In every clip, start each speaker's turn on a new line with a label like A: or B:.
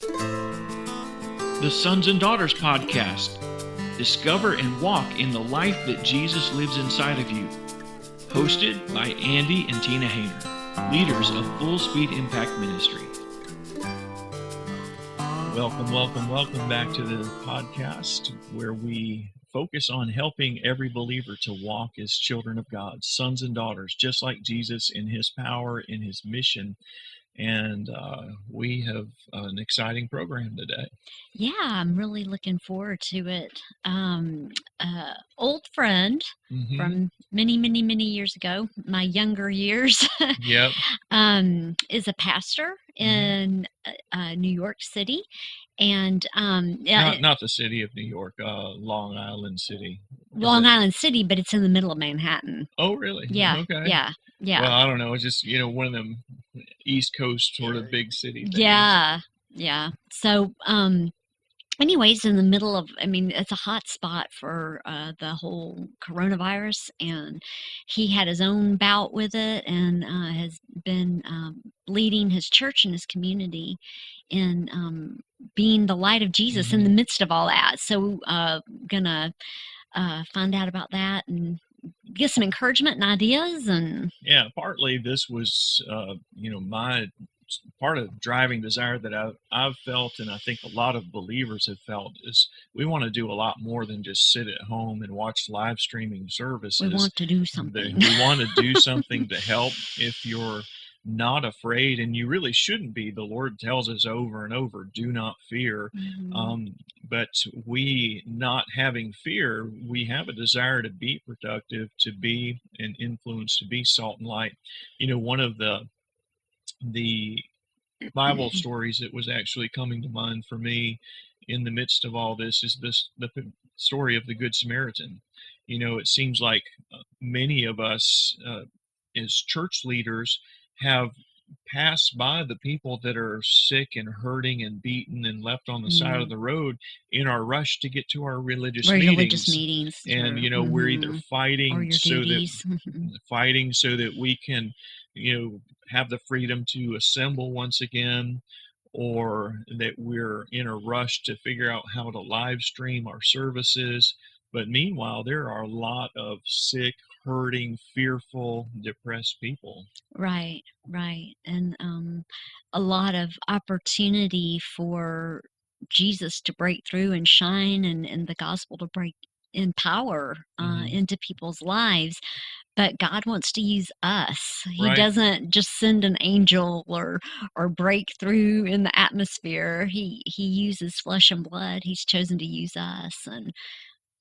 A: The Sons and Daughters Podcast. Discover and walk in the life that Jesus lives inside of you. Hosted by Andy and Tina Hayner, leaders of Full Speed Impact Ministry. Welcome back to the podcast where we focus on helping every believer to walk as children of God, sons and daughters, just like Jesus in his power, in his mission. And we have an exciting program today.
B: Yeah, I'm really looking forward to it. Old friend from many years ago, my younger years,
A: Yep.
B: is a pastor in New York City. And
A: Not the city of New York, Long Island City.
B: Long Island City, but it's in the middle of Manhattan.
A: Oh, really?
B: Yeah.
A: Okay.
B: Yeah.
A: Well, I don't know. It's just, one of them East Coast sort of big city things.
B: Yeah. So, anyways, in the middle of, it's a hot spot for the whole coronavirus, and he had his own bout with it and has been leading his church and his community in being the light of Jesus in the midst of all that. So, gonna find out about that and get some encouragement and ideas. And
A: yeah, partly this was, my part of driving desire that I've felt, and I think a lot of believers have felt, is we want to do a lot more than just sit at home and watch live streaming services.
B: We want to do something.
A: We want to do something to help. If you're not afraid, and you really shouldn't be, the Lord tells us over and over, do not fear. But we, not having fear, we have a desire to be productive, to be an influence, to be salt and light. One of the Bible stories that was actually coming to mind for me in the midst of all this is the story of the Good Samaritan. It seems like many of us as church leaders have passed by the people that are sick and hurting and beaten and left on the side of the road in our rush to get to our religious meetings. And we're either fighting so that we can have the freedom to assemble once again, or that we're in a rush to figure out how to live stream our services. But meanwhile, there are a lot of sick, hurting, fearful, depressed people.
B: Right. And a lot of opportunity for Jesus to break through and shine, and the gospel to break in power into people's lives. But God wants to use us. He doesn't just send an angel or break through in the atmosphere. He uses flesh and blood. He's chosen to use us. And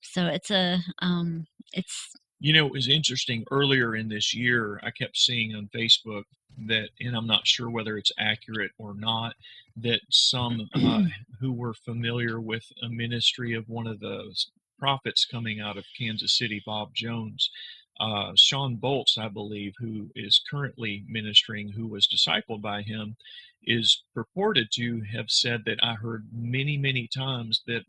B: so it's
A: it was interesting. Earlier in this year, I kept seeing on Facebook that, and I'm not sure whether it's accurate or not, that some who were familiar with a ministry of one of the prophets coming out of Kansas City, Bob Jones, Sean Boltz, I believe, who is currently ministering, who was discipled by him, is purported to have said that I heard many times that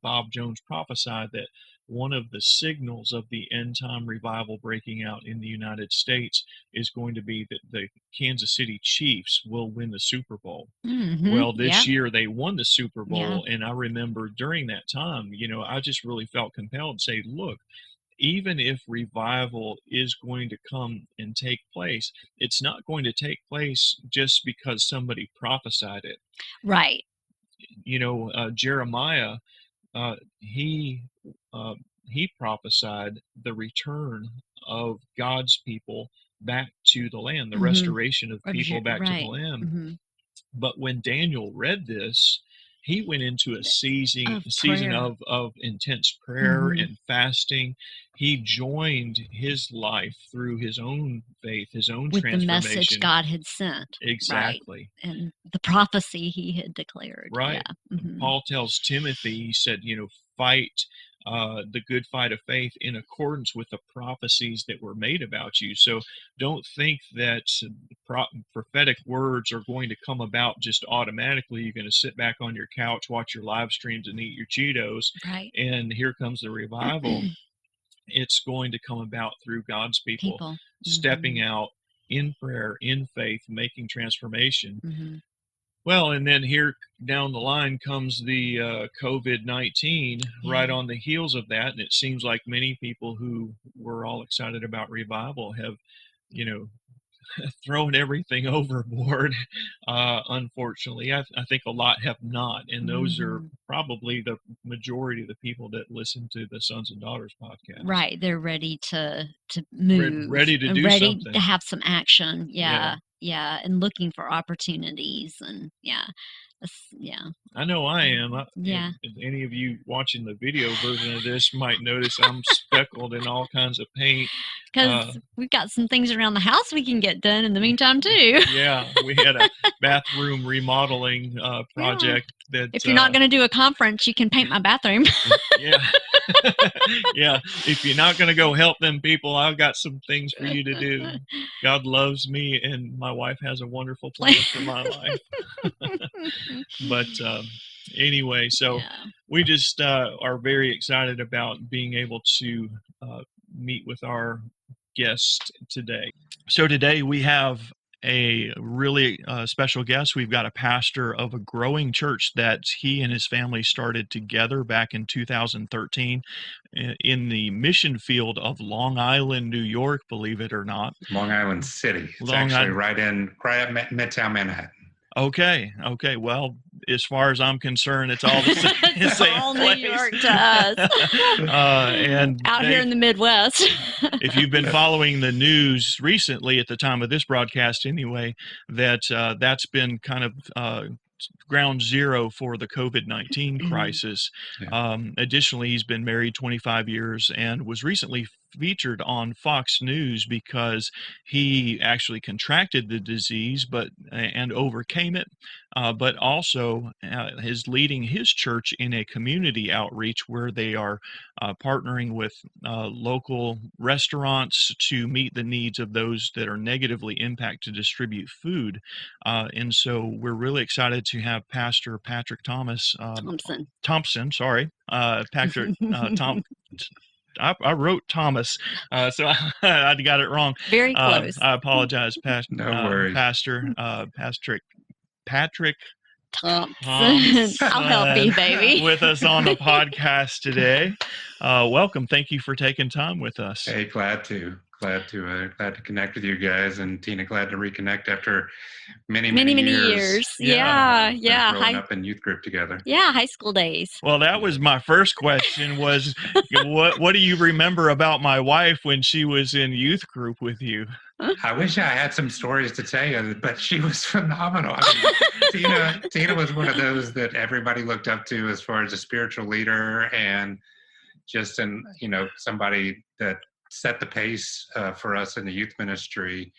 A: Bob Jones prophesied that one of the signals of the end time revival breaking out in the United States is going to be that the Kansas City Chiefs will win the Super Bowl. Well, this year they won the Super Bowl. And I remember during that time, I just really felt compelled to say, look, even if revival is going to come and take place, it's not going to take place just because somebody prophesied it.
B: Right.
A: Jeremiah, he prophesied the return of God's people back to the land, the restoration of people back to the land. But when Daniel read this, he went into a season of intense prayer and fasting. He joined his life through his own faith, his own transformation.
B: With the message God had sent.
A: Exactly.
B: Right. And the prophecy he had declared.
A: Right. Yeah. Paul tells Timothy, he said, fight the good fight of faith in accordance with the prophecies that were made about you. So don't think that prophetic words are going to come about just automatically. You're going to sit back on your couch, watch your live streams, and eat your Cheetos.
B: Right.
A: And here comes the revival. It's going to come about through God's people. Stepping out in prayer, in faith, making transformation. Well, and then here down the line comes the COVID-19 right
B: Yeah.
A: on the heels of that. And it seems like many people who were all excited about revival have, you know, thrown everything overboard. Unfortunately, I think a lot have not. And those are
B: Mhm.
A: probably the majority of the people that listen to the Sons and Daughters podcast.
B: Right, they're ready to move
A: Ready to
B: and
A: do
B: ready to
A: something.
B: have some action.
A: Yeah.
B: Yeah, yeah, and looking for opportunities and yeah. Yeah.
A: I know I am.
B: Yeah.
A: If any of you watching the video version of this might notice I'm speckled in all kinds of paint.
B: Because
A: Uh,
B: we've got some things around the house we can get done in the meantime too.
A: yeah, we had a bathroom remodeling
B: Yeah.
A: project that,
B: If you're not going to do a conference, you can paint my bathroom.
A: yeah, yeah. If you're not going to go help them people, I've got some things for you to do. God loves me, and my wife has a wonderful plan for my life. But anyway, so
B: Yeah.
A: we just are very excited about being able to uh, meet with our guest today. So today we have a really special guest. We've got a pastor of a growing church that he and his family started together back in 2013 in the mission field of Long Island, New York, believe it or not.
C: Long Island City. It's
A: Long
C: actually
A: Island.
C: right at Midtown Manhattan.
A: Okay. Well, as far as I'm concerned, it's all the same,
B: It's
A: same
B: all New
A: place.
B: York to us.
A: And
B: Out here in the Midwest.
A: if you've been following the news recently, at the time of this broadcast anyway, that's been kind of ground zero for the COVID-19 crisis.
C: Yeah.
A: Additionally, he's been married 25 years and was recently featured on Fox News because he actually contracted the disease and overcame it, but also is leading his church in a community outreach where they are partnering with local restaurants to meet the needs of those that are negatively impacted to distribute food. And so we're really excited to have Pastor Patrick Thompson, sorry, Patrick I wrote Thomas, so I got it wrong.
B: Very close.
A: I apologize,
C: No worries.
A: Pastor Patrick
B: Thompson. I'll help you, baby.
A: with us on the podcast today. Welcome. Thank you for taking time with us.
C: Hey, glad to connect with you guys, and Tina, glad to reconnect after many
B: years. Yeah.
C: growing up in youth group together.
B: Yeah, high school days.
A: Well, that was my first question was what do you remember about my wife when she was in youth group with you?
C: I wish I had some stories to tell you, but she was phenomenal. I mean, Tina was one of those that everybody looked up to as far as a spiritual leader, and just somebody that set the pace for us in the youth ministry.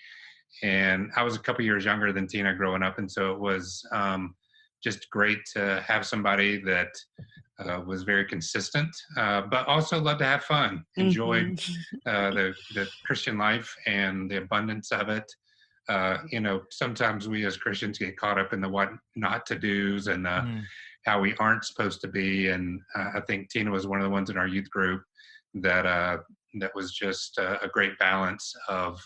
C: And I was a couple years younger than Tina growing up, and so it was just great to have somebody that was very consistent, but also loved to have fun, enjoyed the Christian life and the abundance of it. Sometimes we as Christians get caught up in the what not to do's and how we aren't supposed to be. And I think Tina was one of the ones in our youth group that was just a great balance of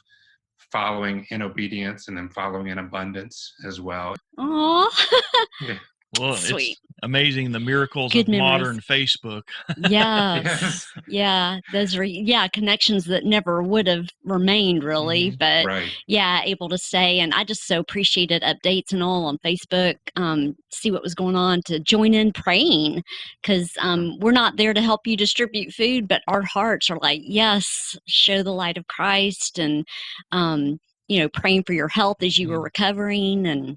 C: following in obedience and then following in abundance as well.
B: Aw.
C: Yeah.
A: Well,
B: Sweet.
A: it's amazing the miracles
B: Good
A: of
B: memories.
A: modern Facebook.
B: Yes.
C: Yes.
B: Yeah. Those are, connections that never would have remained really, but
C: Right.
B: yeah, able to stay. And I just so appreciated updates and all on Facebook, see what was going on, to join in praying, because we're not there to help you distribute food, but our hearts are like, yes, show the light of Christ, and, praying for your health as you were recovering. And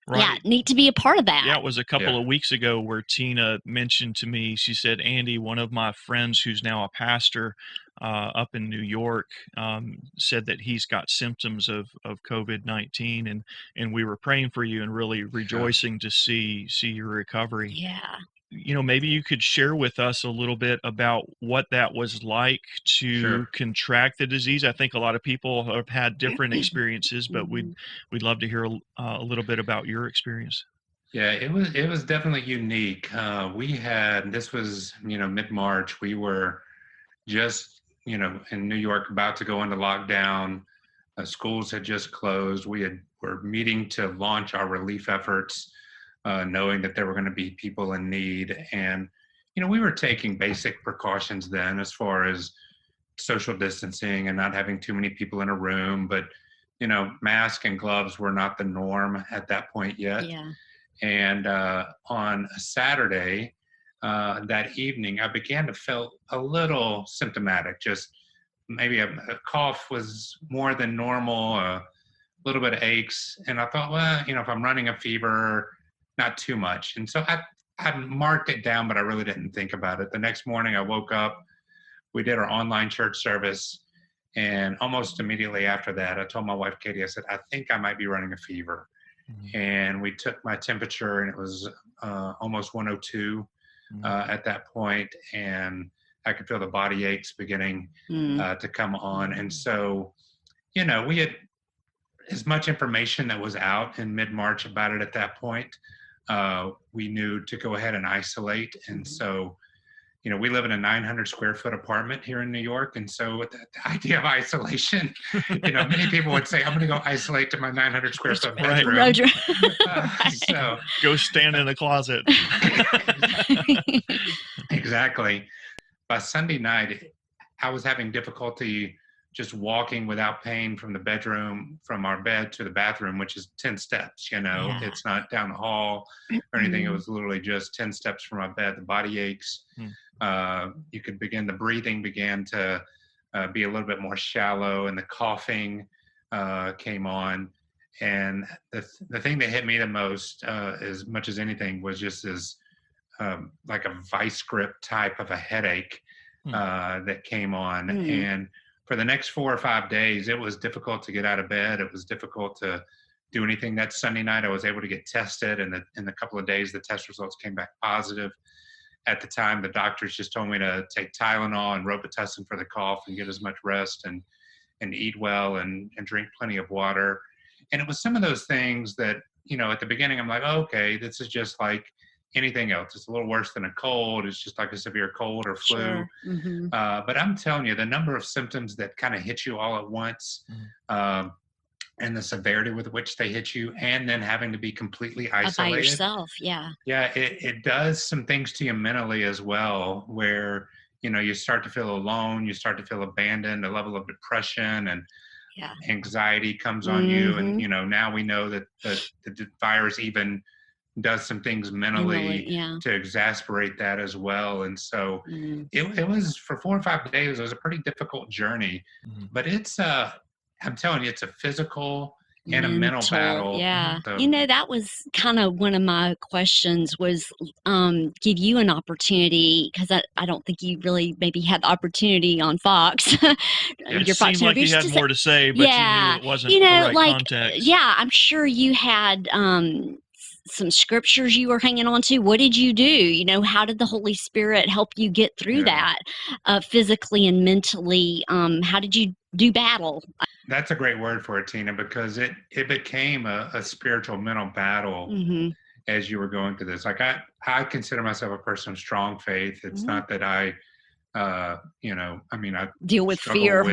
A: Right.
B: yeah, neat to be a part of that.
A: Yeah, it was a couple of weeks ago where Tina mentioned to me, she said, Andy, one of my friends who's now a pastor up in New York, said that he's got symptoms of COVID-19, and we were praying for you and really rejoicing to see your recovery.
B: Yeah.
A: Maybe you could share with us a little bit about what that was like to contract the disease. I think a lot of people have had different experiences, but we'd love to hear a little bit about your experience.
C: Yeah, it was definitely unique. This was mid-March. We were just in New York about to go into lockdown. Schools had just closed. Were meeting to launch our relief efforts knowing that there were going to be people in need. And, we were taking basic precautions then as far as social distancing and not having too many people in a room. But, mask and gloves were not the norm at that point yet.
B: Yeah.
C: And on a Saturday, that evening, I began to feel a little symptomatic. Just maybe a cough was more than normal, a little bit of aches. And I thought, well, if I'm running a fever, not too much. And so I marked it down, but I really didn't think about it. The next morning, I woke up, we did our online church service. And almost immediately after that, I told my wife, Katie, I said, I think I might be running a fever. And we took my temperature, and it was almost 102 at that point, and I could feel the body aches beginning to come on. And so, we had as much information that was out in mid-March about it at that point. We knew to go ahead and isolate. And so, we live in a 900 square foot apartment here in New York. And so the idea of isolation, many people would say, I'm going to go isolate to my 900 square foot bedroom.
B: Right.
C: So
A: Go stand in the closet.
C: Exactly. By Sunday night, I was having difficulty just walking without pain from the bedroom, from our bed to the bathroom, which is 10 steps,
B: Yeah.
C: It's not down the hall or anything. It was literally just 10 steps from my bed. The body aches. You could the breathing began to be a little bit more shallow, and the coughing came on. And the thing that hit me the most, as much as anything, was just this like a vice grip type of a headache that came on. And for the next 4 or 5 days, it was difficult to get out of bed. It was difficult to do anything. That Sunday night, I was able to get tested, and in a couple of days, the test results came back positive. At the time, the doctors just told me to take Tylenol and Robitussin for the cough and get as much rest and eat well and drink plenty of water. And it was some of those things that, at the beginning, I'm like, oh, okay, this is just like anything else. It's a little worse than a cold. It's just like a severe cold or flu.
B: Sure.
C: But I'm telling you, the number of symptoms that kind of hit you all at once, and the severity with which they hit you, and then having to be completely isolated.
B: By yourself, yeah.
C: Yeah, it does some things to you mentally as well, where, you start to feel alone, you start to feel abandoned, a level of depression and anxiety comes on you. And, now we know that the virus even does some things mentally to exasperate that as well. And so it was, for 4 or 5 days, it was a pretty difficult journey, but it's I'm telling you, it's a physical and a mental battle.
B: Yeah.
C: So,
B: That was kind of one of my questions, was give you an opportunity, because I don't think you really maybe had the opportunity on Fox.
A: It seemed like you had more to say, but you knew it wasn't the right context.
B: Yeah, I'm sure you had some scriptures you were hanging on to. What did you do? How did the Holy Spirit help you get through that physically and mentally? How did you do battle?
C: That's a great word for it, Tina, because it became a spiritual mental battle as you were going through this. Like I consider myself a person of strong faith. It's not that I I
B: deal with fear.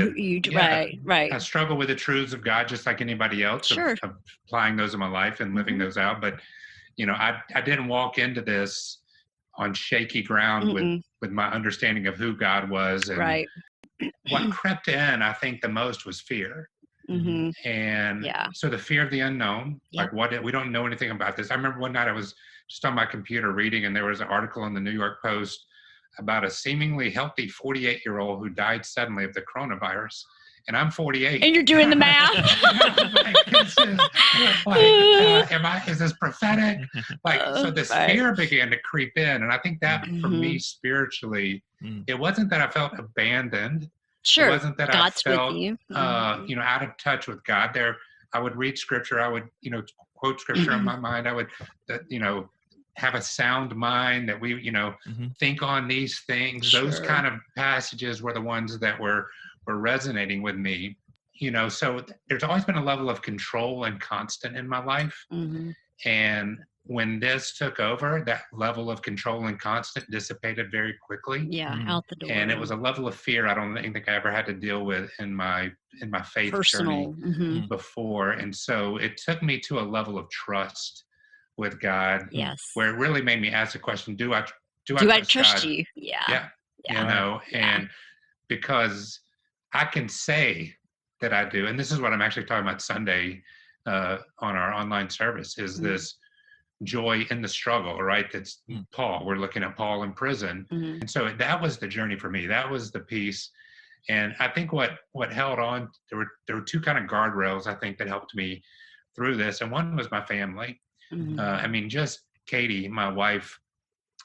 B: Right.
C: I struggle with the truths of God just like anybody else.
B: Sure.
C: Of applying those in my life and living those out. But I didn't walk into this on shaky ground with my understanding of who God was. And what crept in, I think, the most was fear. And so the fear of the unknown, like we don't know anything about this. I remember one night I was just on my computer reading, and there was an article in the New York Post about a seemingly healthy 48-year-old who died suddenly of the coronavirus. And I'm 48.
B: And you're doing the math.
C: Is this prophetic? So this fear began to creep in. And I think that for me spiritually, it wasn't that I felt abandoned.
B: Sure.
C: It wasn't that
B: God's
C: I felt,
B: with you.
C: out of touch with God. I would read scripture. I would, quote scripture in my mind. I would, have a sound mind, that we, think on these things.
B: Sure.
C: Those kind of passages were the ones that were resonating with me. So there's always been a level of control and constant in my life. And when this took over, that level of control and constant dissipated very quickly.
B: Yeah, out the door.
C: And it was a level of fear I don't think I ever had to deal with in my faith
B: personal
C: journey before. And so it took me to a level of trust with God,
B: Yes.
C: where it really made me ask the question, do I
B: Do I
C: trust
B: trust
C: God?
B: you? Yeah.
C: Yeah,
B: Yeah.
C: you know,
B: Yeah.
C: and because I can say that I do, and this is what I'm actually talking about Sunday on our online service, is
B: Mhm.
C: this joy in the struggle, right? That's
A: Mm.
C: Paul. We're looking at Paul in prison.
B: Mhm.
C: And so that was the journey for me. That was the piece. And I think what held on, there were two kind of guardrails I think that helped me through this. And one was my family.
B: Mhm.
C: I mean, just Katie, my wife,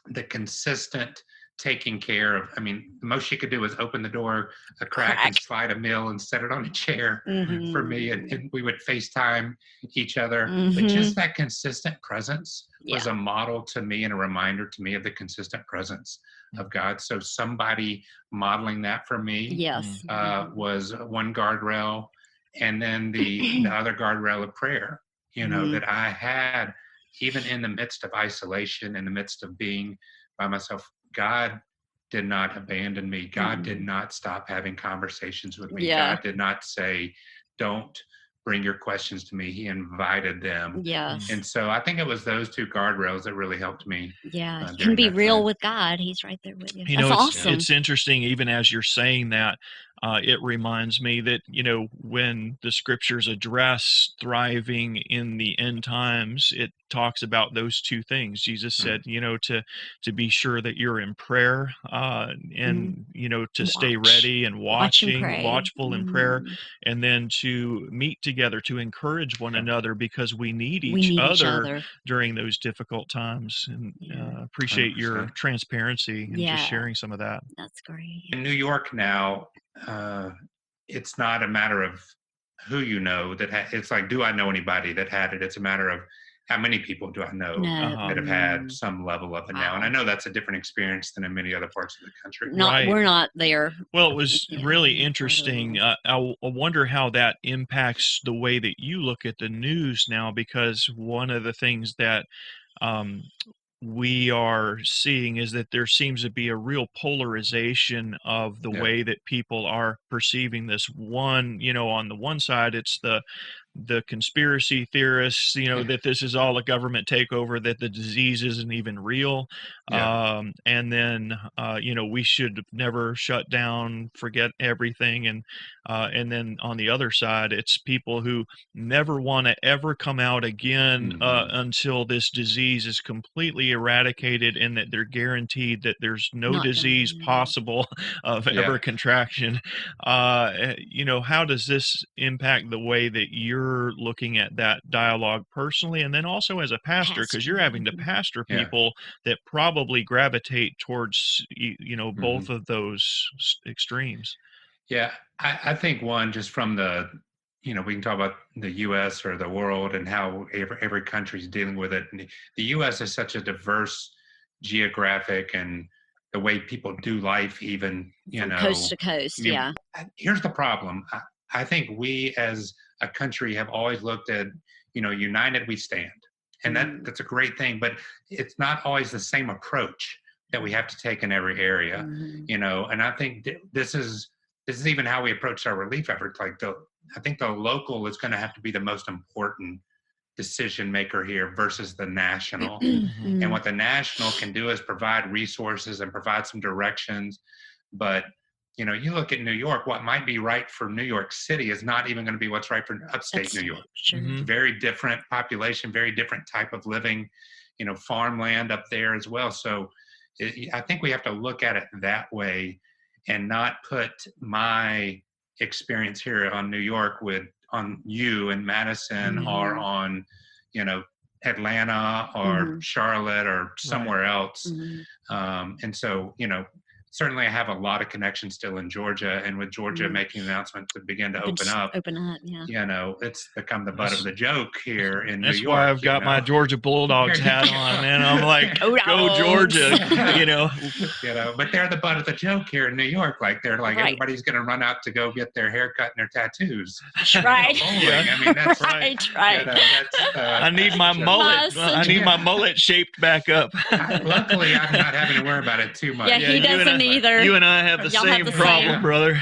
C: the consistent taking care of, I mean, the most she could do was open the door a crack
B: Crack.
C: and slide a meal and set it on a chair for me.
B: Mhm.
C: And we would FaceTime each other. But
B: Mhm.
C: just that consistent presence was
B: Yeah.
C: a model to me and a reminder to me of the consistent presence of God. So somebody modeling that for me
B: Yes.
C: was one guardrail. And then the other guardrail of prayer,
B: Mhm.
C: that I had, even in the midst of isolation, in the midst of being by myself, God did not abandon me. God did
B: Mhm.
C: not stop having conversations with me.
B: Yeah.
C: God did not say, don't bring your questions to me. He invited them.
B: Yes.
C: And so I think it was those two guardrails that really helped me
B: Yeah. You can
C: during
B: be
C: that
B: real
C: time.
B: with God. He's right there with you.
A: You
B: That's
A: know,
B: awesome.
A: it's interesting, even as you're saying that, it reminds me that, when the scriptures address thriving in the end times, it talks about those two things. Jesus said, to be sure that you're in prayer, and, to stay
B: Watch.
A: ready and
B: Watch and
A: watching,
B: pray.
A: watchful in prayer,
B: Mhm.
A: and then to meet together, to encourage one
C: Yeah.
A: another, because we need
B: We
A: each
B: need each
A: other
B: other.
A: during those difficult times. And
B: Yeah.
A: appreciate your
C: 100%.
A: transparency and just
B: Yeah.
A: sharing some of that.
B: That's great.
C: In New York now, uh, it's not a matter of who you know it's like, do I know anybody that had it? It's a matter of how many people do I know
B: No.
A: Uh-huh.
C: that have had some level of it now. And I
B: Wow.
C: know that's a different experience than in many other parts of the country.
A: Right.
B: We're not there.
A: Well, it was
B: Yeah,
A: really
B: not part of the
A: interesting.
B: world.
A: I wonder how that impacts the way that you look at the news now, because one of the things that um, we are seeing is that there seems to be a real polarization of the
C: Yeah.
A: way that people are perceiving this. One, on the one side, it's the conspiracy theorists, that this is all a government takeover, that the disease isn't even real.
C: Yeah.
A: And then, we should never shut down, forget everything. And then on the other side, it's people who never want to ever come out again
C: Mhm.
A: until this disease is completely eradicated, and that they're guaranteed that there's no
B: Not
A: disease
B: dying.
A: possible of
C: Yeah.
A: ever contraction. How does this impact the way that you're looking at that dialogue personally, and then also as a pastor, because you're having to
B: Mhm.
A: pastor
C: Yeah.
A: people that probably gravitate towards both
C: Mhm.
A: of those extremes?
C: Yeah. I think one, just from we can talk about the US or the world and how every country is dealing with it. And the US is such a diverse geographic and the way people do life, even,
B: From coast to coast.
C: I mean,
B: Yeah.
C: here's the problem. I think we as a country have always looked at, united we stand. And
B: Mhm.
C: that's a great thing, but it's not always the same approach that we have to take in every area,
B: Mhm.
C: and I think this is even how we approach our relief efforts. I think the local is going to have to be the most important decision maker here versus the national.
A: Mhm.
C: And
B: Mhm.
C: what the national can do is provide resources and provide some directions. But, you look at New York, what might be right for New York City is not even going to be what's right for upstate New York.
B: Sure.
A: Mhm.
C: Very different population, very different type of living, farmland up there as well. So I think we have to look at it that way and not put my experience here on New York on you and Madison or
B: Mhm.
C: on, you know, Atlanta or
B: Mhm.
C: Charlotte or
A: Right.
C: somewhere else.
B: Mhm.
C: And so, certainly I have a lot of connections still in Georgia, and with Georgia
B: Mhm.
C: making an announcement to begin to
B: But
C: open
B: just
C: up,
B: open up. Yeah.
C: it's become the butt of
A: That's
C: the joke here in New
A: that's why
C: York,
A: I've got my Georgia
C: There
A: Bulldogs
C: you
A: hat
C: go.
A: on, man. I'm like,
B: Go
A: go
B: Dogs.
A: Georgia, you know.
C: But they're the butt of the joke here in New York. They're like,
B: Right.
C: everybody's going to run out to go get their hair cut and their tattoos.
B: Right.
C: Bowling.
A: Yeah.
C: I mean, that's
A: Right.
B: Right.
C: that's.
A: I need my
C: just-
A: mullet. I need my
C: Yeah.
A: mullet shaped back up.
C: Luckily, I'm not having to worry about it too much.
B: Yeah, he
A: you and
B: doesn't
A: I-
B: either.
A: You and I have the
B: Y'all have
A: same
B: the
A: problem,
B: same.
A: brother.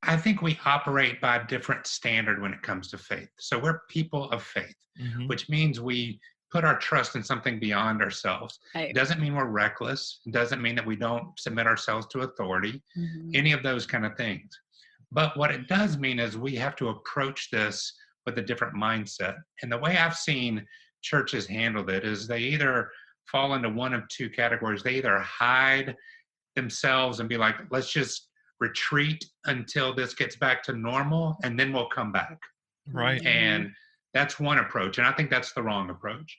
C: I think we operate by a different standard when it comes to faith. So we're people of faith,
A: Mhm.
C: which means we put our trust in something beyond ourselves.
B: Right.
C: It doesn't mean we're reckless. It doesn't mean that we don't submit ourselves to authority,
B: Mhm.
C: any of those kind of things. But what it does mean is we have to approach this with a different mindset. And the way I've seen churches handled it is they either fall into one of two categories. They either hide themselves and be like, let's just retreat until this gets back to normal and then we'll come back.
A: Right.
C: And that's one approach. And I think that's the wrong approach.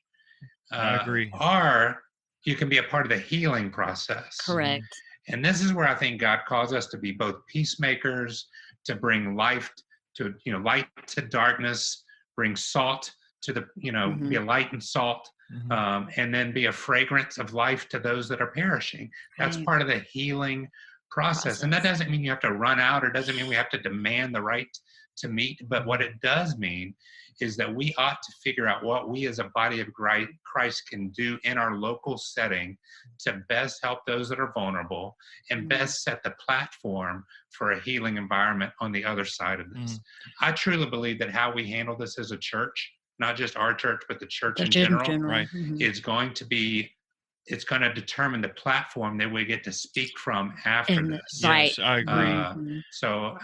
A: I agree.
C: Or you can be a part of the healing process.
B: Correct.
C: And this is where I think God calls us to be both peacemakers, to bring life to, light to darkness, bring salt to the, be a light and salt, and then be a fragrance of life to those that are perishing. That's
B: Right.
C: part of the healing process. And that doesn't mean you have to run out, or doesn't mean we have to demand the right to meet. But what it does mean is that we ought to figure out what we as a body of Christ can do in our local setting to best help those that are vulnerable and best set the platform for a healing environment on the other side of this. I truly believe that how we handle this as a church, not just our church, but the church in general,
A: Right.
C: is going to be, it's going to determine the platform that we get to speak from after this.
B: Right.
A: Yes, I agree.
C: So,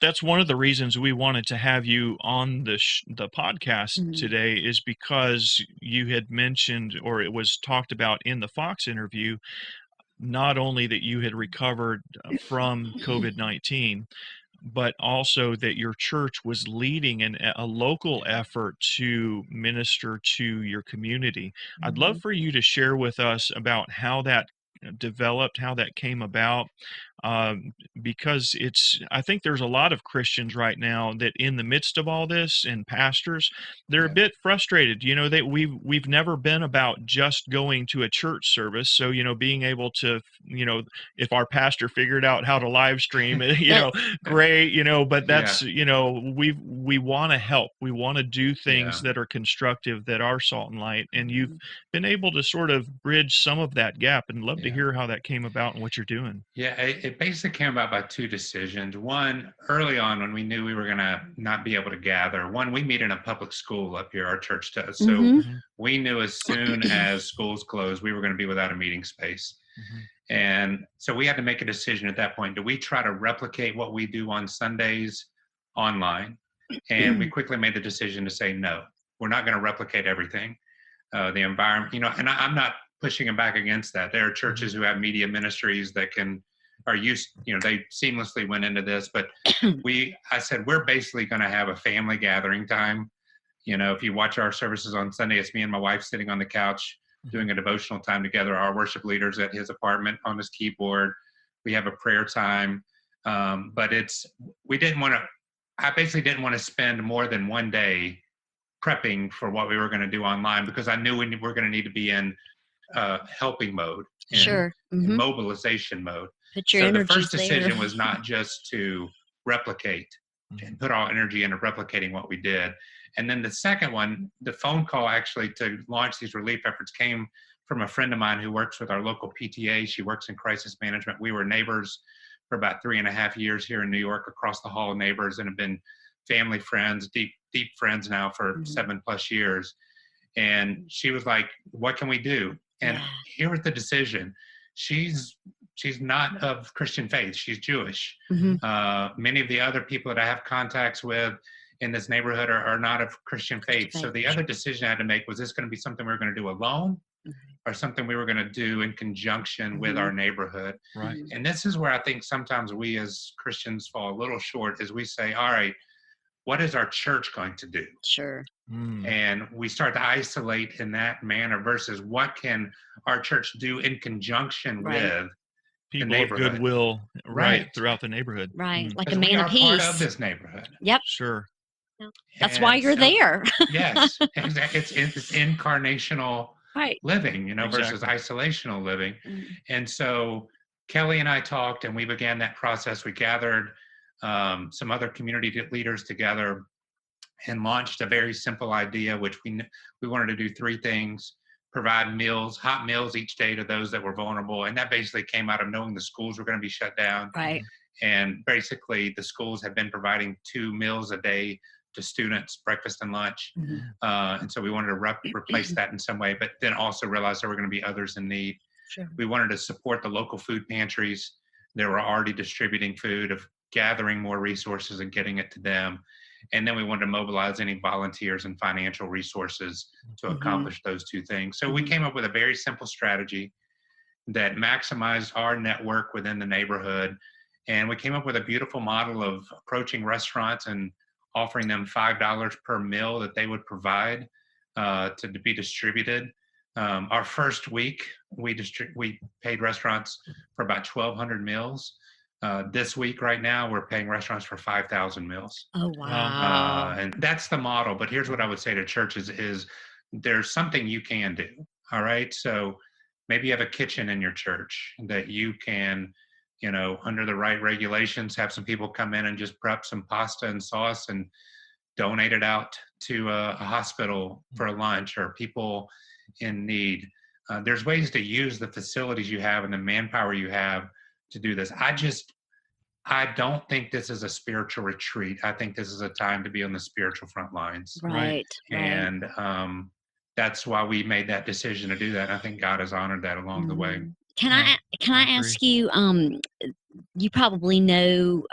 A: that's one of the reasons we wanted to have you on the podcast today, is because you had mentioned, or it was talked about in the Fox interview, not only that you had recovered from COVID-19, but also that your church was leading a local effort to minister to your community. I'd love for you to share with us about how that developed, how that came about, because I think there's a lot of Christians right now that in the midst of all this, and pastors, they're a bit frustrated. That we've never been about just going to a church service. So, being able to, if our pastor figured out how to live stream, great, but that's, we want to help. We want to do things that are constructive, that are salt and light. And you've been able to sort of bridge some of that gap, and love to hear how that came about and what you're doing.
C: Yeah, it basically came about by two decisions. One, early on when we knew we were going to not be able to gather, we meet in a public school up here, our church does. So we knew as soon as schools closed, we were going to be without a meeting space. And so we had to make a decision at that point. Do we try to replicate what we do on Sundays online? And we quickly made the decision to say, no, we're not going to replicate everything. The environment, and I'm not pushing them back against that. There are churches who have media ministries that are used, they seamlessly went into this, but I said, we're basically going to have a family gathering time. If you watch our services on Sunday, it's me and my wife sitting on the couch doing a devotional time together. Our worship leader's at his apartment on his keyboard. We have a prayer time. But I basically didn't want to spend more than one day prepping for what we were going to do online, because I knew we were going to need to be in helping mode, in mobilization mode.
B: So
C: the first decision was not just to replicate and put all energy into replicating what we did. And then the second one, the phone call actually to launch these relief efforts, came from a friend of mine who works with our local PTA. She works in crisis management. We were neighbors for about 3.5 years here in New York, across the hall neighbors, and have been family friends, deep friends now for 7+ years. And she was like, what can we do? And here was the decision. She's not of Christian faith. She's Jewish. Many of the other people that I have contacts with in this neighborhood are not of Christian faith. So the other decision I had to make was, this going to be something we were going to do alone, or something we were going to do in conjunction with our neighborhood?
A: Right.
C: And this is where I think sometimes we as Christians fall a little short, is we say, all right, what is our church going to do?
B: Sure.
C: And we start to isolate in that manner, versus what can our church do in conjunction with
A: people of goodwill, throughout the neighborhood.
B: Right. Like a man of peace.
C: We are part of this neighborhood.
B: Yep.
A: Sure.
B: That's why you're there.
C: Yes, exactly. It's incarnational living, versus isolational living. And so Kelly and I talked, and we began that process. We gathered some other community leaders together and launched a very simple idea, which we wanted to do 3 things: provide meals, hot meals each day to those that were vulnerable. And that basically came out of knowing the schools were going to be shut down.
B: Right.
C: And basically the schools have been providing 2 meals a day to students, breakfast and lunch.
B: Mhm.
C: And so we wanted to replace that in some way, but then also realize there were going to be others in need.
B: Sure.
C: We wanted to support the local food pantries that were already distributing food, of gathering more resources and getting it to them. And then we wanted to mobilize any volunteers and financial resources to accomplish those two things. So we came up with a very simple strategy that maximized our network within the neighborhood. And we came up with a beautiful model of approaching restaurants and offering them $5 per meal that they would provide to be distributed. Our first week, we paid restaurants for about 1,200 meals. This week, right now, we're paying restaurants for 5,000 meals.
B: Oh,
A: Wow.
B: wow.
C: And that's the model. But here's what I would say to churches is there's something you can do. All right. So maybe you have a kitchen in your church that you can, under the right regulations, have some people come in and just prep some pasta and sauce and donate it out to a hospital for lunch, or people in need. There's ways to use the facilities you have and the manpower you have to do this. I don't think this is a spiritual retreat. I think this is a time to be on the spiritual front lines.
B: Right.
C: And that's why we made that decision to do that. And I think God has honored that along the way.
B: Can
A: Yeah,
B: I
A: I agree.
B: ask you? You probably know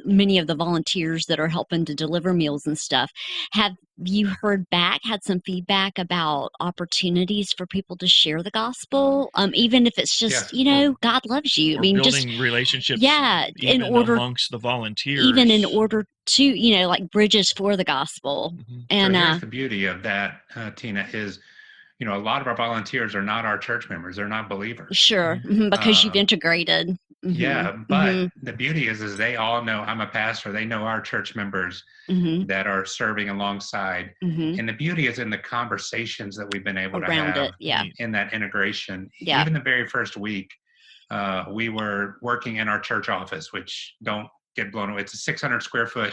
B: many of the volunteers that are helping to deliver meals and stuff. Have you heard back? Had some feedback about opportunities for people to share the gospel, even if it's just
C: Yes.
B: God loves you. I
A: Or
B: mean, just
A: building relationships
B: in
A: even
B: order,
A: amongst the volunteers.
B: even in order to like bridges for the gospel.
A: Mhm.
B: And
C: So here's the beauty of that, Tina, is a lot of our volunteers are not our church members. They're not believers.
B: sure, because you've integrated.
C: Yeah, but the beauty is they all know I'm a pastor. They know our church members that are serving alongside. And the beauty is in the conversations that we've been able to
B: Around
C: have
B: it, yeah.
C: in that integration.
B: Yeah.
C: Even the very first week, we were working in our church office, which don't get blown away. It's a 600 square foot,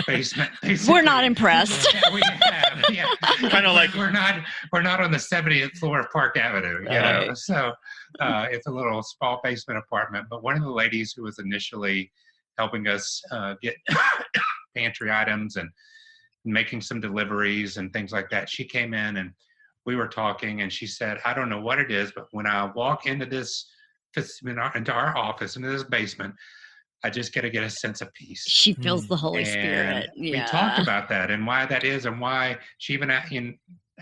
C: basement.
B: We're not impressed.
C: We have, yeah.
A: Kind of like
C: we're not on the 70th floor of Park Avenue,
A: Right.
C: So it's a little small basement apartment. But one of the ladies who was initially helping us get pantry items and making some deliveries and things like that, she came in and we were talking, and she said, I don't know what it is, but when I walk into into our office, into this basement, I just got to get a sense of peace.
B: She feels the Holy
C: And
B: Spirit.
C: we talked about that and why that is, and why she even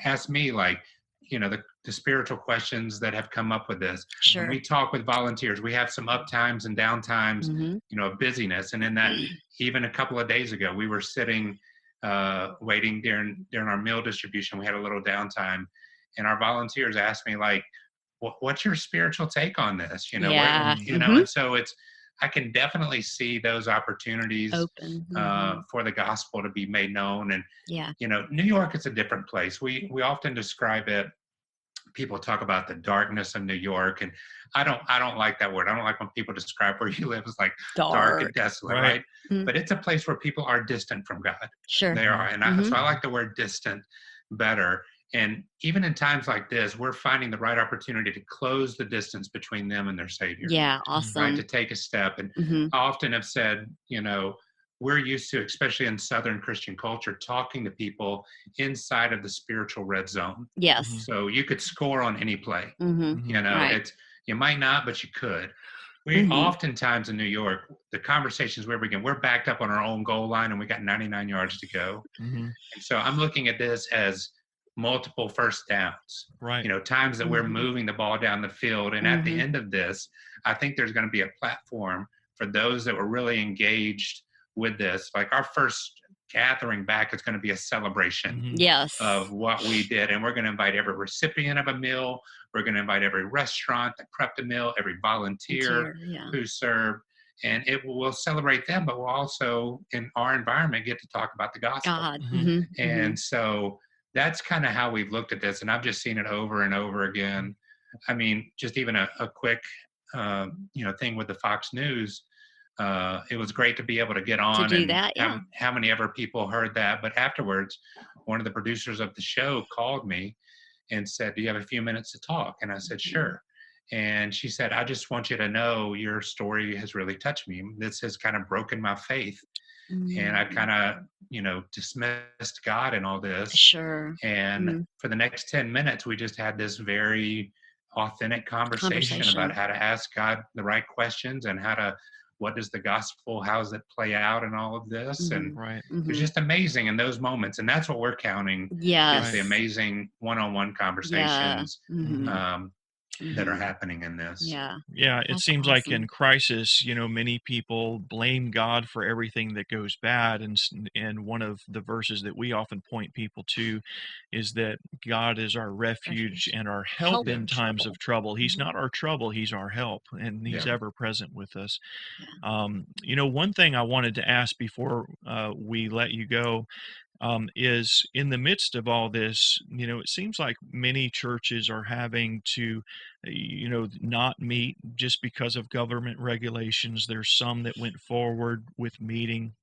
C: asked me, like, the spiritual questions that have come up with this.
B: Sure.
C: When we talk with volunteers, we have some up times and down times, of busyness. And in that, even a couple of days ago, we were sitting, waiting during our meal distribution. We had a little downtime, and our volunteers asked me, like, what's your spiritual take on this?
B: Yeah.
C: And so I can definitely see those opportunities
B: Open.
C: for the gospel to be made known. And,
B: Yeah.
C: New York is a different place. We often describe it. People talk about the darkness of New York, and I don't like that word. I don't like when people describe where you live as like dark and desolate, right? But it's a place where people are distant from God.
B: Sure.
C: They are. And so I like the word distant better. And even in times like this, we're finding the right opportunity to close the distance between them and their Savior.
B: Yeah. Awesome.
C: Right, to take a step. And I often have said, we're used to, especially in Southern Christian culture, talking to people inside of the spiritual red zone.
B: Yes.
C: So you could score on any play.
B: Right.
C: You might not, but you could. We oftentimes in New York, the conversations we begin, we're backed up on our own goal line and we got 99 yards to go. And so I'm looking at this as multiple first downs,
A: Right.
C: Times that we're moving the ball down the field. And at the end of this, I think there's going to be a platform for those that were really engaged with this. Like our first gathering back is going to be a celebration
B: Yes.
C: of what we did. And we're going to invite every recipient of a meal. We're going to invite every restaurant that prepped a meal, every volunteer who served. And we'll celebrate them, but we'll also, in our environment, get to talk about the gospel.
B: God.
C: And so that's kind of how we've looked at this. And I've just seen it over and over again. I mean, just even a quick, thing with the Fox News. It was great to be able to get on
B: do
C: and
B: that,
C: how many ever people heard that. But afterwards, one of the producers of the show called me and said, do you have a few minutes to talk? And I said, sure. And she said, I just want you to know your story has really touched me. This has kind of broken my faith and I
B: Mm.
C: kind of, dismissed God in all this.
B: Sure.
C: And
B: Mm.
C: for the next 10 minutes, we just had this very authentic conversation about
B: Conversation.
C: how to ask God the right questions and what does the gospel, how does it play out in all of this? And
B: Mhm.
A: Right.
C: it was
B: Mhm.
C: just amazing in those moments. And that's what we're counting is
B: Yes.
C: the
A: Right.
C: amazing one-on-one
B: Yeah.
C: conversations
B: Mhm.
A: Mhm.
C: um, that are
B: Mhm.
C: happening in this.
B: Yeah.
A: Yeah, it
B: That's
A: seems like in
B: awesome.
A: crisis, many people blame God for everything that goes bad, and one of the verses that we often point people to is that God is our refuge
B: Refuge.
A: and our help
B: Help
C: Yeah.
A: in
B: in
A: times of
B: trouble.
A: trouble. He's
B: Mhm.
A: not our trouble; He's our help, and He's
C: Yeah.
B: Mhm.
A: ever present with us.
B: Yeah.
A: One thing I wanted to ask before we let you go is in the midst of all this, it seems like many churches are having to, not meet just because of government regulations. There's some that went forward with meeting.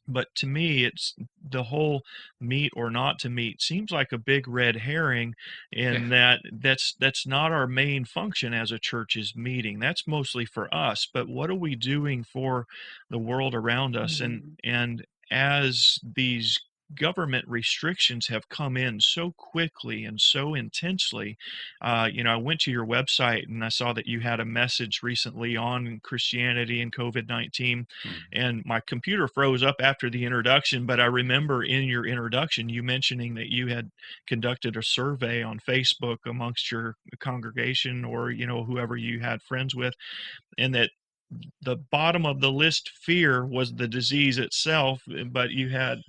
A: But to me, it's the whole meet or not to meet seems like a big red herring
C: Yeah.
A: in that that's not our main function as a church is meeting. That's mostly for us. But what are we doing for the world around us? And
B: Mhm.
A: and as these government restrictions have come in so quickly and so intensely, I went to your website and I saw that you had a message recently on Christianity and COVID-19,
C: Mm.
A: and my computer froze up after the introduction. But I remember in your introduction you mentioning that you had conducted a survey on Facebook amongst your congregation, or whoever you had friends with, and that the bottom of the list fear was the disease itself, but you had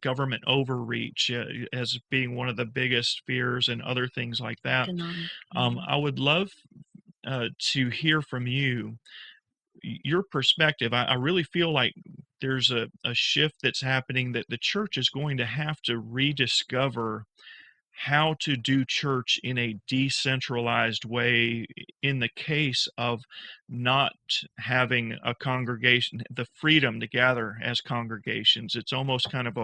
A: government overreach as being one of the biggest fears, and other things like that.
B: Economic. Mhm.
A: I would love to hear from you your perspective. I really feel like there's a shift that's happening, that the church is going to have to rediscover how to do church in a decentralized way in the case of not having a congregation, the freedom to gather as congregations. It's almost kind of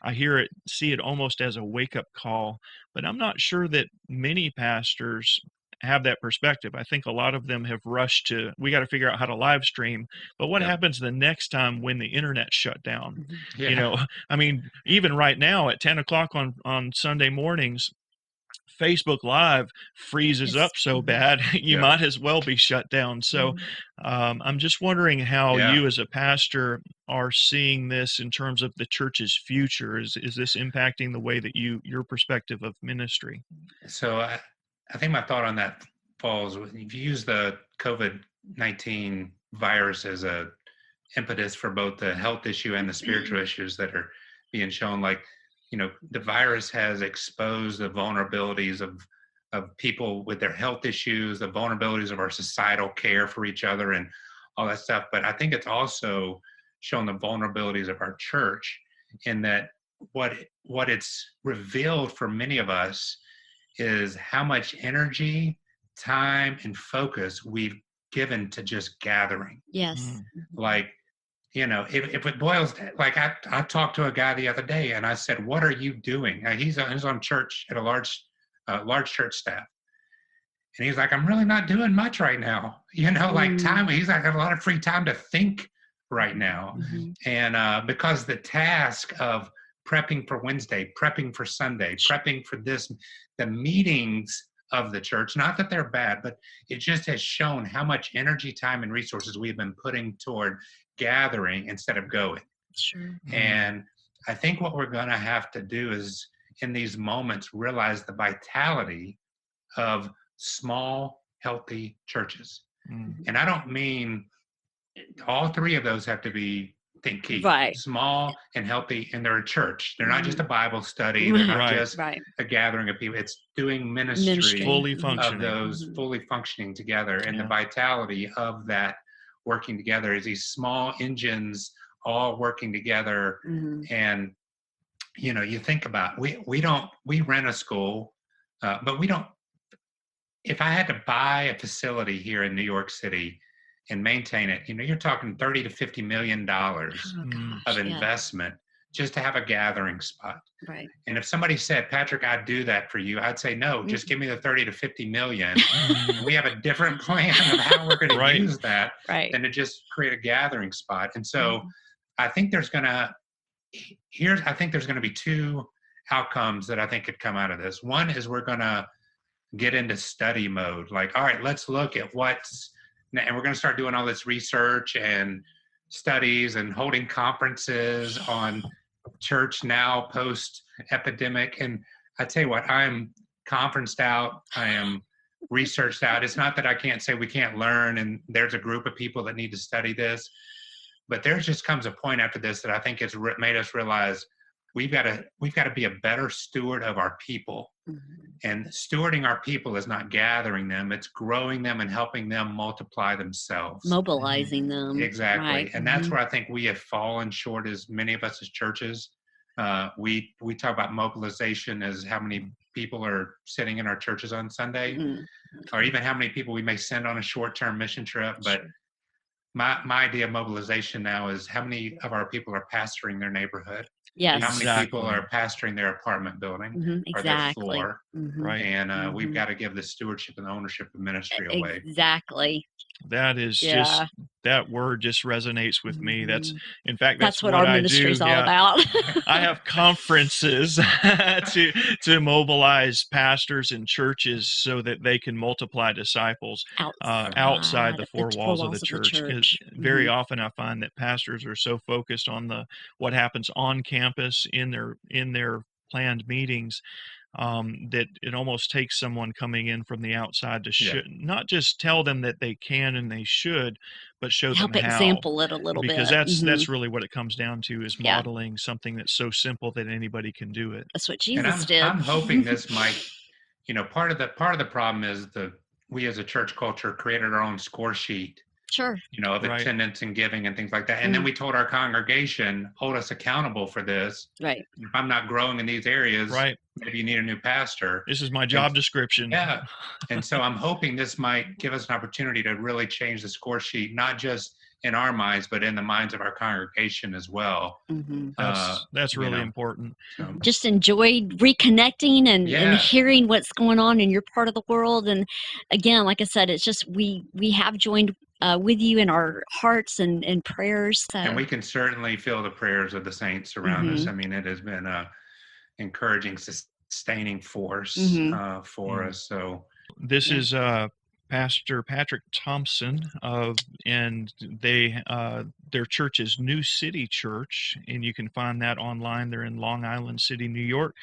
A: I see it almost as a wake up call, but I'm not sure that many pastors have that perspective. I think a lot of them have rushed to, we got to figure out how to live stream, but what
C: Yep.
A: happens the next time when the internet shut down?
B: Mhm.
A: You
C: Yeah.
A: know, I mean, even right now at 10 o'clock on Sunday mornings, Facebook Live freezes
B: It's
A: up so
B: mhm.
A: bad, you
C: Yep.
A: might as well be shut down. So
B: Mhm.
A: I'm just wondering how
C: Yeah.
A: you as a pastor are seeing this in terms of the church's future. Is this impacting the way that your perspective of ministry?
C: So I think my thought on that falls with, if you use the COVID-19 virus as a impetus for both the health issue and the spiritual issues that are being shown, like, the virus has exposed the vulnerabilities of people with their health issues, the vulnerabilities of our societal care for each other and all that stuff. But I think it's also shown the vulnerabilities of our church, in that what it's revealed for many of us is how much energy, time, and focus we've given to just gathering.
B: Yes.
A: Mm,
B: Mhm.
C: Like, if it boils, like I talked to a guy the other day and I said, "What are you doing?" He's on church at a large church staff, and he's like, "I'm really not doing much right now." Like
B: Mm.
C: time. He's like, "I have a lot of free time to think right now,"
A: mhm,
B: Mhm.
C: and because the task of prepping for Wednesday, prepping for Sunday, prepping for this, the meetings of the church, not that they're bad, but it just has shown how much energy, time, and resources we've been putting toward gathering instead of going.
B: Sure.
A: mm,
C: And I think what we're going to have to do is, in these moments, realize the vitality of small, healthy churches.
A: mm,
B: Mhm.
C: And I don't mean, all three of those have to be, think key,
B: Right.
C: small and healthy, and they're a church. They're not just a
B: Mhm.
C: Bible study. They're not
A: right.
C: just
B: Right.
C: a gathering of people. It's doing ministry
B: Ministry.
A: Fully
B: Mhm.
C: of
A: functioning.
C: those
B: Mhm.
C: fully functioning together. And the
A: Yeah.
C: vitality of that working together is these small engines all working together.
B: Mhm.
C: And you think about, we rent a school, but we don't. If I had to buy a facility here in New York City and maintain it, you're talking 30 to 50 million dollars
B: Oh
A: Mm,
C: of
B: gosh. Yeah.
C: investment just to have a gathering spot.
B: Right.
C: And if somebody said, "Patrick, I'd do that for you," I'd say, "No, just
B: Mm.
C: give me the 30 to 50 million,
A: mm,
C: and we have a different plan of how we're going to
A: right.
C: use that
B: Right.
C: than to just create a gathering spot." And so
B: Mhm.
C: I think there's gonna be two outcomes that I think could come out of this. One is we're gonna get into study mode. Like, all right, let's look at and we're gonna start doing all this research and studies and holding conferences on church now post epidemic. And I tell you what, I'm conferenced out. I am researched out. It's not that I can't say we can't learn, and there's a group of people that need to study this, but there just comes a point after this that I think has made us realize we've got to be a better steward of our people. And stewarding our people is not gathering them, it's growing them and helping them multiply themselves.
B: Mobilizing them.
C: Exactly.
B: Right.
C: And that's where I think we have fallen short, as many of us as churches. We talk about mobilization as how many people are sitting in our churches on Sunday, or even how many people we may send on a short-term mission trip. But my idea of mobilization now is how many of our people are pastoring their neighborhood.
B: Yes.
C: How many people are pastoring their apartment building or their
B: Exactly.
C: floor.
A: Right.
C: And we've got to give the stewardship and the ownership of ministry away.
B: Exactly.
A: That is just, that word just resonates with me. That's, in fact, that's
B: what our ministry is all about.
A: I have conferences to mobilize pastors and churches so that they can multiply disciples outside the four walls of the church. Because very often I find that pastors are so focused on what happens on campus in their planned meetings, that it almost takes someone coming in from the outside to not just tell them that they can and they should, but show
B: help
A: them how.
B: Example it a little
A: because
B: bit.
A: that's really what it comes down to, is modeling something that's so simple that anybody can do it.
B: That's what Jesus did.
C: I'm hoping this might, part of the problem is we as a church culture created our own score sheet.
B: Sure.
C: Of attendance and giving and things like that. And then we told our congregation, hold us accountable for this.
B: Right.
C: If I'm not growing in these areas, maybe you need a new pastor.
A: This is my job description.
C: Yeah. And so I'm hoping this might give us an opportunity to really change the score sheet, not just in our minds, but in the minds of our congregation as well.
A: That's really important.
C: So.
B: Just enjoyed reconnecting and hearing what's going on in your part of the world. And again, like I said, it's just we have joined with you in our hearts and prayers. So.
C: And we can certainly feel the prayers of the saints around us. I mean, it has been a encouraging, sustaining force for us. So
A: this is Pastor Patrick Thompson and their church is New City Church, and you can find that online. They're in Long Island City, New York,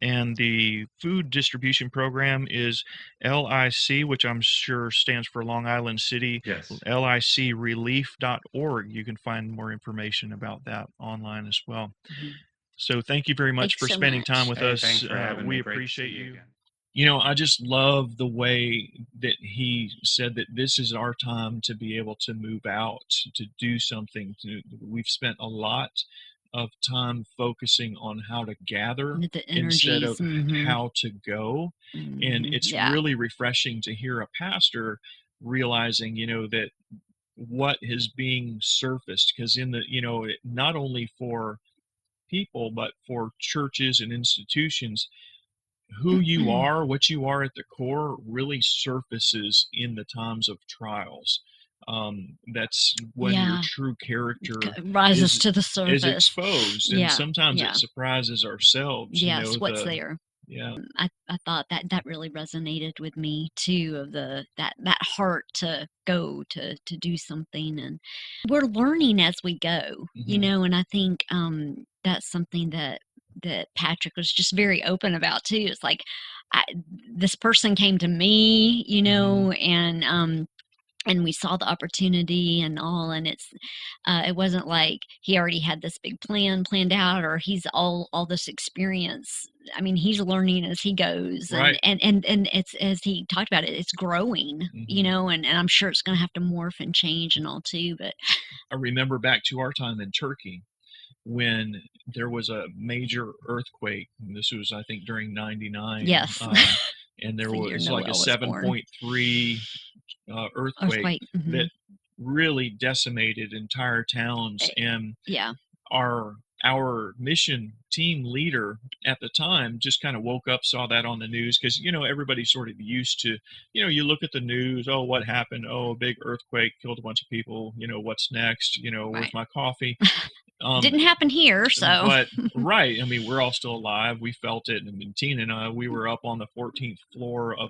A: and the food distribution program is LIC, which I'm sure stands for Long Island City.
C: Yes.
A: LICrelief.org. You can find more information about that online as well. So thank you very much for spending time with us.
C: Thanks for having
A: we
C: me.
A: appreciate you. I just love the way that he said that this is our time to be able to move out, to do something. We've spent a lot of time focusing on how to gather instead of how to go. And it's really refreshing to hear a pastor realizing, that what is being surfaced, because not only for people, but for churches and institutions, who you are, what you are at the core, really surfaces in the times of trials. That's when your true character
B: rises to the surface,
A: is exposed, and sometimes it surprises ourselves.
B: Yes, what's there.
A: Yeah,
B: I thought that really resonated with me too, of that heart to go to do something, and we're learning as we go, and I think that's something that Patrick was just very open about too. It's like this person came to me, and we saw the opportunity and all, and it wasn't like he already had this big plan planned out, or he's all this experience. I mean, he's learning as he goes, and it's, as he talked about it, it's growing, and I'm sure it's going to have to morph and change and all too. But
A: I remember back to our time in Turkey when there was a major earthquake. And this was, I think, during '99.
B: Yes.
A: And there was like a 7.3 earthquake that really decimated entire towns. And our mission team leader at the time just kind of woke up, saw that on the news, because everybody's sort of used to, you look at the news, oh, what happened, oh, a big earthquake killed a bunch of people, what's next, where's my coffee?
B: Didn't happen here, so.
A: But right, I mean, we're all still alive. We felt it. I mean, Tina and I, we were up on the 14th floor of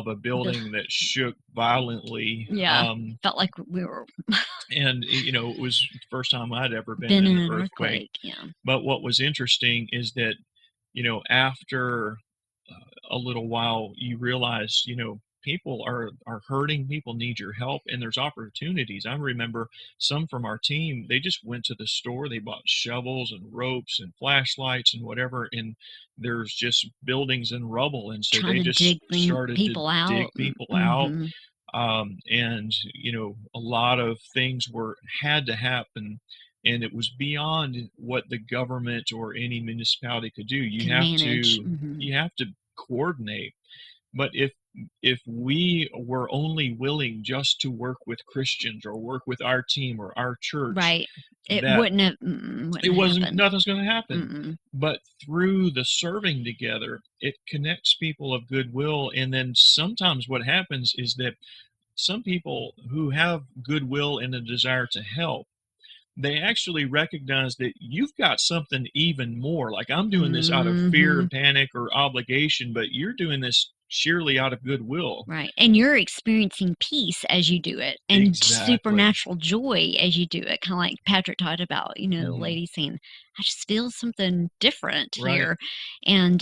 A: a building that shook violently.
B: Yeah, felt like we were
A: And it was the first time I'd ever been
B: been
A: in
B: in
A: an
B: an
A: earthquake.
B: Yeah.
A: But what was interesting is that, after a little while, you realize, people are hurting. People need your help, and there's opportunities. I remember some from our team. They just went to the store. They bought shovels and ropes and flashlights and whatever. And there's just buildings and rubble, and so
B: Trying
A: they
B: to
A: just
B: dig
A: started to
B: people
A: dig
B: out.
A: people out.
B: Mm-hmm.
A: And a lot of things had to happen, and it was beyond what the government or any municipality could do. You
B: Can
A: have
B: manage.
A: to
B: Mm-hmm.
A: you have to coordinate. But if we were only willing just to work with Christians or work with our team or our church,
B: Right. It
A: that
B: wouldn't have
A: it wasn't
B: happened.
A: nothing's going to happen.
B: Mm-mm.
A: But through the serving together, it connects people of goodwill. And then sometimes what happens is that some people who have goodwill and a desire to help, they actually recognize that you've got something even more. Like, I'm doing this out of fear
B: Mm-hmm.
A: and panic or obligation, but you're doing this sheerly out of goodwill.
B: Right. And you're experiencing peace as you do it, and
A: Exactly.
B: supernatural joy as you do it. Kind of like Patrick talked about, the
A: Mhm.
B: lady saying, I just feel something different
A: Right.
B: here. And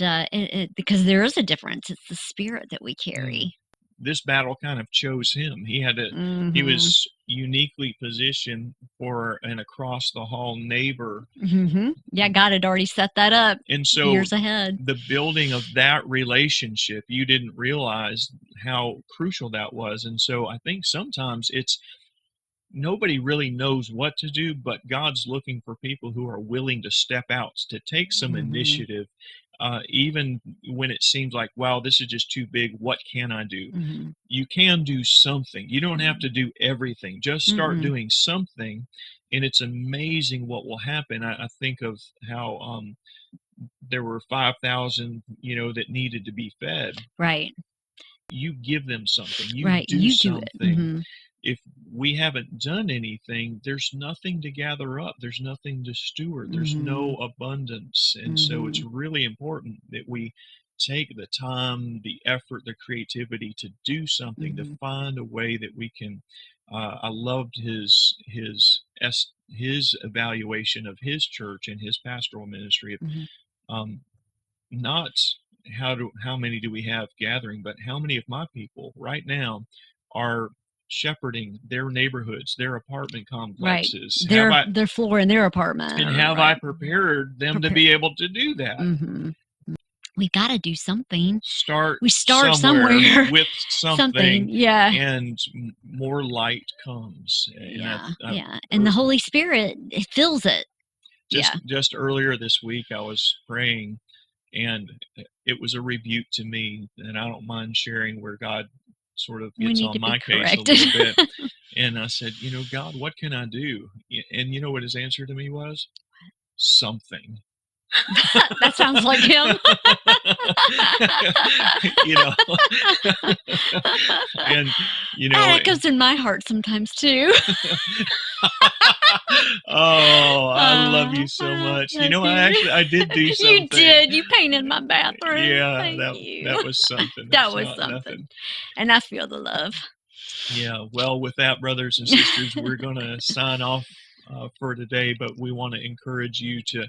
B: because there is a difference, it's the spirit that we carry.
A: This battle kind of chose him. He
B: Mm-hmm.
A: was uniquely positioned for an across the hall neighbor.
B: Mm-hmm. Yeah, God had already set that up
A: And so
B: years ahead.
A: the building of that relationship, you didn't realize how crucial that was. And so I think sometimes it's nobody really knows what to do, but God's looking for people who are willing to step out, to take some
B: Mm-hmm.
A: initiative, even when it seems like, wow, this is just too big. What can I do?
B: Mm-hmm.
A: You can do something. You don't have to do everything. Just start
B: Mm-mm.
A: doing something, and it's amazing what will happen. I think of how there were 5,000, that needed to be fed.
B: Right.
A: You give them something. You
B: Right.
A: do
B: You do it.
A: something.
B: Mm-hmm.
A: If we haven't done anything, there's nothing to gather up. There's nothing to steward. There's no abundance. And so it's really important that we take the time, the effort, the creativity to do something, to find a way that we can. I loved his evaluation of his church and his pastoral ministry. Not how many do we have gathering, but how many of my people right now are shepherding their neighborhoods, their apartment
B: Right.
A: complexes.
B: Their floor in their apartment.
A: And have I prepared them to be able to do that?
B: Mm-hmm. We got to do something.
A: We start somewhere with something.
B: Yeah.
A: And more light comes.
B: Yeah. And the Holy Spirit fills it.
A: Just earlier this week, I was praying, and it was a rebuke to me, and I don't mind sharing where God sort of gets on my case a little bit. And I said, God, what can I do? And you know what his answer to me was? Something.
B: That sounds like him.
A: And
B: that goes in my heart sometimes too.
A: Oh, I love you so much. I did do something.
B: You did. You painted my bathroom.
A: Yeah,
B: Thank
A: that
B: you.
A: was something.
B: That was something. Nothing. And I feel the love.
A: Yeah. Well, with that, brothers and sisters, we're going to sign off for today, but we want to encourage you to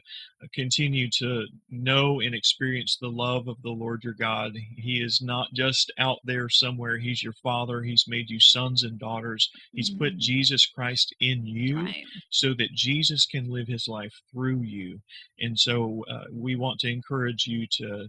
A: continue to know and experience the love of the Lord your God. He is not just out there somewhere. He's your Father. He's made you sons and daughters. He's put Jesus Christ in you so that Jesus can live his life through you. And so we want to encourage you to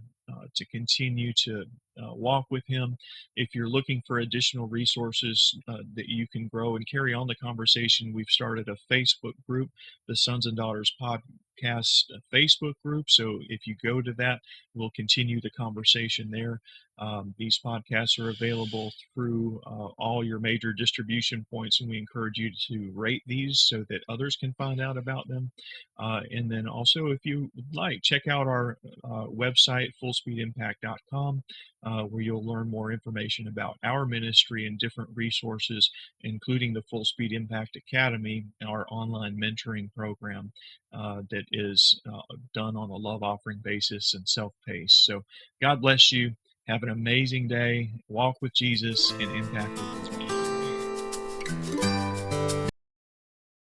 A: continue to walk with him. If you're looking for additional resources that you can grow and carry on the conversation, we've started a Facebook group, the Sons and Daughters Podcast Facebook group. So if you go to that, we'll continue the conversation there. These podcasts are available through all your major distribution points, and we encourage you to rate these so that others can find out about them. And then also, if you would like, check out our website, fullspeedimpact.com. where you'll learn more information about our ministry and different resources, including the Full Speed Impact Academy, our online mentoring program that is done on a love offering basis and self-paced. So God bless you. Have an amazing day. Walk with Jesus and impact with His